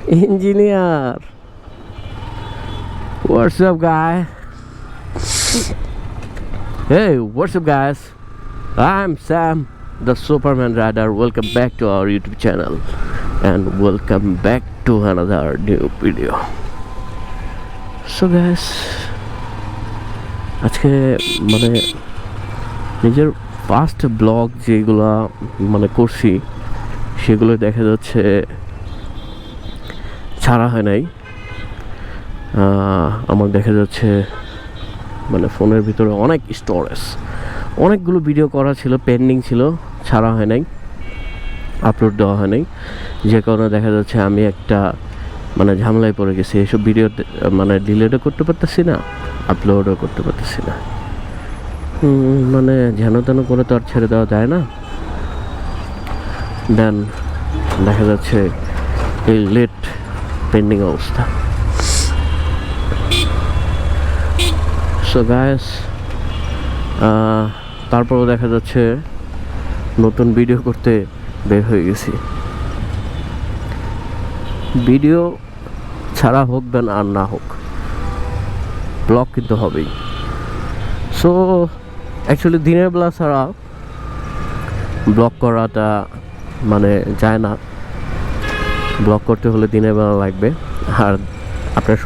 Engineer, what's up, guy? Hey, what's up, guys? I'm Sam, the Superman Rider. Welcome back to our YouTube channel, and welcome back to another new video. So, guys, আজকে মানে নিজের first blog যেগুলা মানে করছি সেগুলো দেখা যাচ্ছে ছাড়া হয় নাই। আমার দেখা যাচ্ছে মানে ফোনের ভিতরে অনেক স্টোরেজ, অনেকগুলো ভিডিও করা ছিল, পেন্ডিং ছিল, ছাড়া হয় নাই, আপলোড দেওয়া হয় নাই। যে কারণে দেখা যাচ্ছে আমি একটা মানে ঝামেলায় পড়ে গেছি। এসব ভিডিও মানে ডিলিটও করতে পারতেছি না, আপলোডও করতে পারতেছি না। মানে যেন তেন করে তো আর ছেড়ে দেওয়া যায় না। দেন দেখা যাচ্ছে এই লেট পেন্ডিং অবস্থা। সো গাইস, তারপরও দেখা যাচ্ছে নতুন ভিডিও করতে বের হয়ে গেছি। ভিডিও ছাড়া হোক দেন আর না হোক, ব্লগ কিন্তু হবেই। সো অ্যাকচুয়ালি দিনের বেলা ছাড়া ব্লগ করাটা মানে যায় না। ব্লগ করতে হলে দিনের বেলা লাগবে। আর আপনার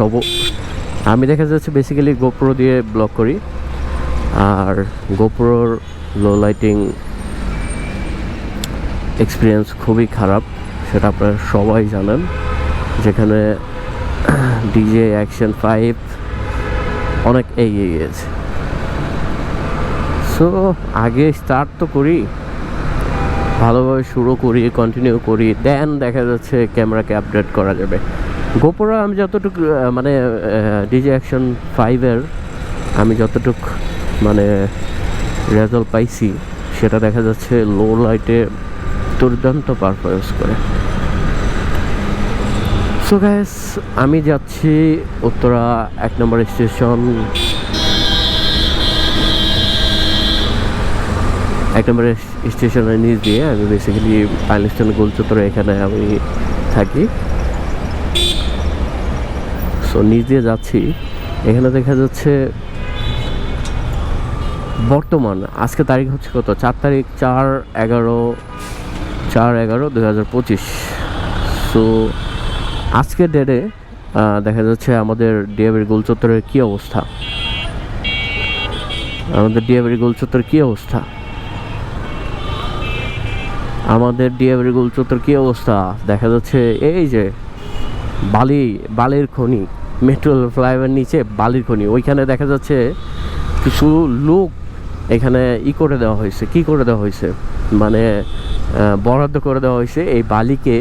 আমি দেখা যাচ্ছে বেসিক্যালি গোপ্রো দিয়ে ব্লগ করি, আর গোপ্রোর লো লাইটিং এক্সপিরিয়েন্স খুবই খারাপ, সেটা আপনারা সবাই জানেন। যেখানে ডিজে অ্যাকশন 5 অনেক এগিয়ে গিয়েছে। সো আগে স্টার্ট তো করি, ভালোভাবে শুরু করি, কন্টিনিউ করি, দেন দেখা যাচ্ছে ক্যামেরাকে আপডেট করা যাবে। গোপ্রো আমি যতটুকু মানে ডিজে অ্যাকশন 5-এর আমি যতটুকু মানে রেজাল্ট পাইছি সেটা দেখা যাচ্ছে লো লাইটে দুর্দান্ত পারফরমেন্স করে। সো গাইস, আমি যাচ্ছি উত্তরা 1 নম্বর স্টেশন। 1 নম্বর স্টেশনের নিচ দিয়ে আমি বেসিক্যালি পাইলস্টোন গোলচত্বরে এখানে আমি থাকি। সো নিচ দিয়ে যাচ্ছি। এখানে দেখা যাচ্ছে বর্তমান আজকে তারিখ হচ্ছে কত, 4 তারিখ 4/11/2025। সো আজকের ডেটে দেখা যাচ্ছে আমাদের ডিএবির গোল চত্বরের কী অবস্থা, আমাদের ডিএবির গোল চত্বরের কী অবস্থা, আমাদের ডিএবির গোল চত্বর কী অবস্থা। দেখা যাচ্ছে এই যে বালির খনি, মেট্রো ফ্লাইওভার নিচে বালির খনি, ওইখানে দেখা যাচ্ছে কিছু লোক এখানে করে দেওয়া হয়েছে, কি করে দেওয়া হয়েছে মানে বরাদ্দ করে দেওয়া হয়েছে এই বালিকে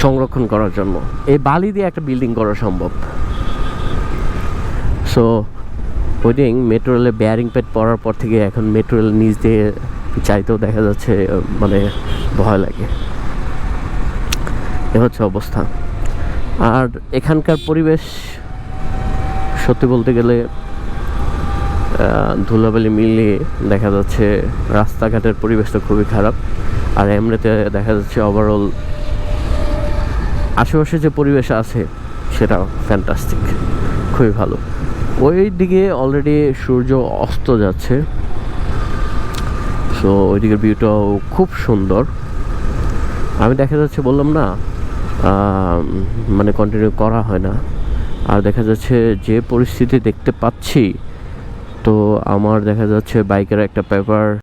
সংরক্ষণ করার জন্য। এই বালি দিয়ে একটা বিল্ডিং করা সম্ভব। সো ওই দিন মেট্রো রেলের বেয়ারিং প্যাড পড়ার পর থেকে এখন মেট্রো রেল নিচ দিয়ে চাইতেও দেখা যাচ্ছে মানে ভয় লাগে। এ হচ্ছে অবস্থা। আর এখানকার পরিবেশ সত্যি বলতে গেলে ধুলাবালি মিলিয়ে দেখা যাচ্ছে রাস্তাঘাটের পরিবেশটা খুবই খারাপ। আর এমনিতে দেখা যাচ্ছে ওভারঅল আশেপাশে যে পরিবেশ আছে সেটা ফ্যান্টাস্টিক, খুবই ভালো। ওই দিকে অলরেডি সূর্য অস্ত যাচ্ছে। সো ওই দিকের ভিউটাও খুব সুন্দর। আমি দেখা যাচ্ছে বললাম না মানে কন্টিনিউ করা হয় না। আর দেখা যাচ্ছে যে পরিস্থিতি দেখতে পাচ্ছি, তো আমার দেখা যাচ্ছে বাইকের একটা পেপার